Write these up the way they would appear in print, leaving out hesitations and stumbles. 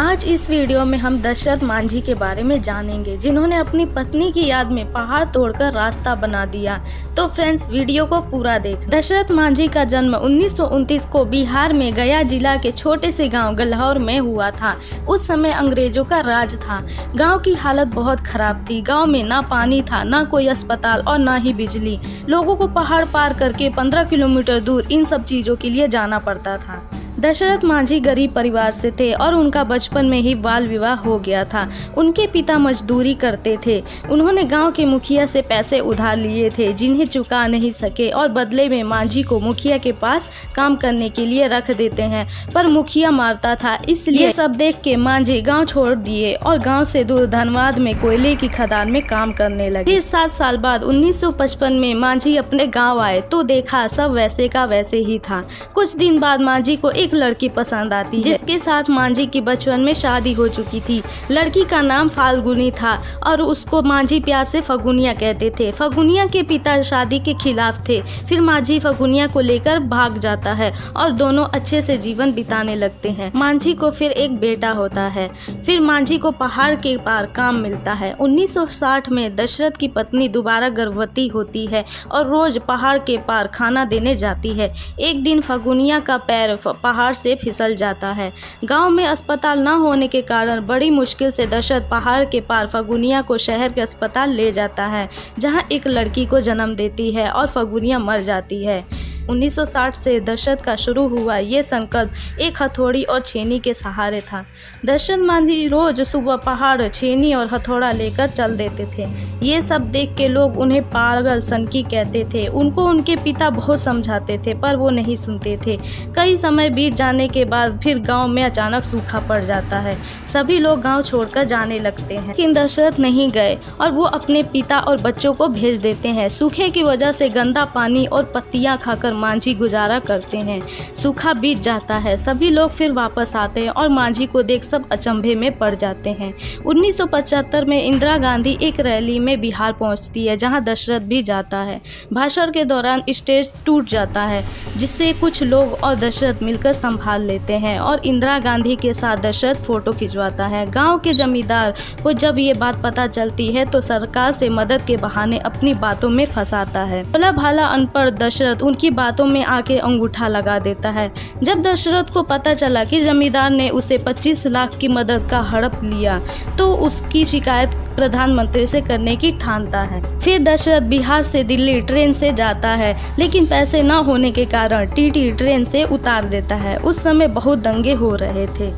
आज इस वीडियो में हम दशरथ मांझी के बारे में जानेंगे, जिन्होंने अपनी पत्नी की याद में पहाड़ तोड़कर रास्ता बना दिया। तो फ्रेंड्स, वीडियो को पूरा देख। दशरथ मांझी का जन्म 1929 को बिहार में गया जिला के छोटे से गांव गल्हौर में हुआ था। उस समय अंग्रेजों का राज था। गांव की हालत बहुत खराब थी। गांव में ना पानी था, ना कोई अस्पताल और ना ही बिजली। लोगों को पहाड़ पार करके 15 किलोमीटर दूर इन सब चीजों के लिए जाना पड़ता था। दशरथ मांझी गरीब परिवार से थे और उनका बचपन में ही बाल विवाह हो गया था। उनके पिता मजदूरी करते थे। उन्होंने गांव के मुखिया से पैसे उधार लिए थे, जिन्हें चुका नहीं सके और बदले में मांझी को मुखिया के पास काम करने के लिए रख देते हैं, पर मुखिया मारता था। इसलिए सब देख के मांझी गांव छोड़ दिए और गांव से दूर धनबाद में कोयले की खदान में काम करने लगे। फिर 7 साल बाद 1955 में मांझी अपने गाँव आए तो देखा सब वैसे का वैसे ही था। कुछ दिन बाद मांझी को एक लड़की पसंद आती है, जिसके साथ मांझी की बचपन में शादी हो चुकी थी। लड़की का नाम फाल्गुनी था और उसको मांझी प्यार से फगुनिया कहते थे। फगुनिया के पिता शादी के खिलाफ थे। फिर मांझी फगुनिया को लेकर भाग जाता है और दोनों अच्छे से जीवन बिताने लगते हैं। मांझी को फिर एक बेटा होता है। फिर मांझी को पहाड़ के पार काम मिलता है। 1960 में दशरथ की पत्नी दोबारा गर्भवती होती है और रोज पहाड़ के पार खाना देने जाती है। एक दिन फगुनिया का पैर पहाड़ से फिसल जाता है। गांव में अस्पताल न होने के कारण बड़ी मुश्किल से दशरथ पहाड़ के पार फगुनिया को शहर के अस्पताल ले जाता है, जहां एक लड़की को जन्म देती है और फगुनिया मर जाती है। 1960 से दशरथ का शुरू हुआ ये संकल्प एक हथौड़ी और छेनी के सहारे था। दशरथ मांझी रोज सुबह पहाड़, छेनी और हथौड़ा लेकर चल देते थे। ये सब देख के लोग उन्हें पागल सनकी कहते थे। उनको उनके पिता बहुत समझाते थे, पर वो नहीं सुनते थे। कई समय बीत जाने के बाद फिर गांव में अचानक सूखा पड़ जाता है। सभी लोग गांव छोड़कर जाने लगते हैं, लेकिन दशरथ नहीं गए और वो अपने पिता और बच्चों को भेज देते हैं। सूखे की वजह से गंदा पानी और पत्तियां खाकर मांझी गुजारा करते हैं। सूखा बीत जाता है। सभी लोग फिर वापस आते हैं और मांझी को देख सब अचंभे में पड़ जाते हैं। 1975 में इंदिरा गांधी एक रैली में बिहार पहुंचती है, जहां दशरथ भी जाता है। भाषण के दौरान स्टेज टूट जाता है, जिससे कुछ लोग और दशरथ मिलकर संभाल लेते हैं और इंदिरा गांधी के साथ दशरथ फोटो खिंचवाता है। गाँव के जमींदार को जब ये बात पता चलती है तो सरकार से मदद के बहाने अपनी बातों में फंसाता है। भोला भाला अनपढ़ दशरथ उनकी बातों में आके अंगूठा लगा देता है। जब दशरथ को पता चला कि जमींदार ने उसे 25 लाख की मदद का हड़प लिया, तो उसकी शिकायत प्रधानमंत्री से करने की ठानता है। फिर दशरथ बिहार से दिल्ली ट्रेन से जाता है, लेकिन पैसे न होने के कारण टीटी ट्रेन से उतार देता है। उस समय बहुत दंगे हो रहे थे।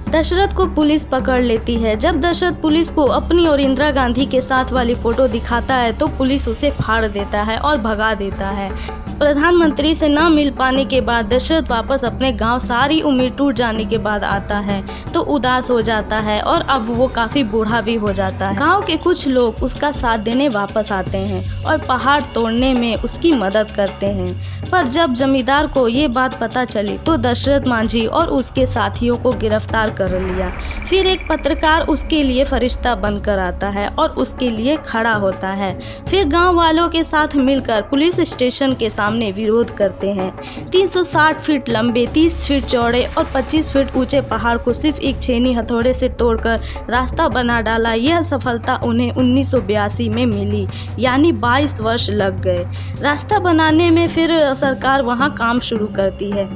दशरथ को पुलिस पकड़ लेती है। जब दशरथ पुलिस को अपनी और इंदिरा गांधी के साथ वाली फोटो दिखाता है तो पुलिस उसे फाड़ देता है और भगा देता है। प्रधानमंत्री से न मिल पाने के बाद दशरथ वापस अपने गांव सारी उम्मीद टूट जाने के बाद आता है तो उदास हो जाता है और अब वो काफी बूढ़ा भी हो जाता है। गांव के कुछ लोग उसका साथ देने वापस आते हैं और पहाड़ तोड़ने में उसकी मदद करते हैं। पर जब जमींदार को ये बात पता चली तो दशरथ मांझी और उसके साथियों को गिरफ्तार कर लिया। फिर एक पत्रकार उसके लिए फरिश्ता बनकर आता है और उसके लिए खड़ा होता है। फिर गाँव वालों के साथ मिलकर पुलिस स्टेशन के सामने विरोध करते हैं। 360 फीट लंबे, 30 फीट चौड़े और 25 फीट ऊंचे पहाड़ को सिर्फ एक छेनी हथौड़े से तोड़कर रास्ता बना डाला। यह सफलता उन्हें 1982 में मिली, यानी 22 वर्ष लग गए। रास्ता बनाने में फिर सरकार वहां काम शुरू करती है।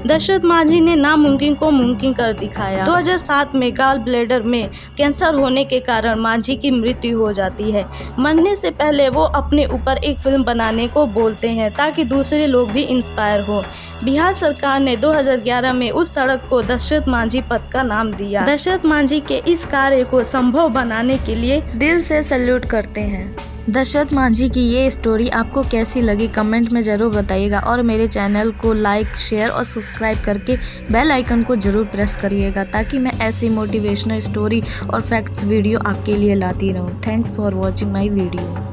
दशरथ मांझी ने नामुमकिन को मुमकिन कर दिखाया। 2007 में गॉल ब्लैडर में कैंसर होने के कारण मांझी की मृत्यु हो जाती है। मरने से पहले वो अपने ऊपर एक फिल्म बनाने को बोलते हैं ताकि दूसरे लोग भी इंस्पायर हो। बिहार सरकार ने 2011 में उस सड़क को दशरथ मांझी पथ का नाम दिया। दशरथ मांझी के इस कार्य को संभव बनाने के लिए दिल से सैल्यूट करते हैं। दशरथ मांझी की ये स्टोरी आपको कैसी लगी कमेंट में ज़रूर बताइएगा और मेरे चैनल को लाइक, शेयर और सब्सक्राइब करके बेल आइकन को ज़रूर प्रेस करिएगा, ताकि मैं ऐसी मोटिवेशनल स्टोरी और फैक्ट्स वीडियो आपके लिए लाती रहूँ। Thanks for watching my video.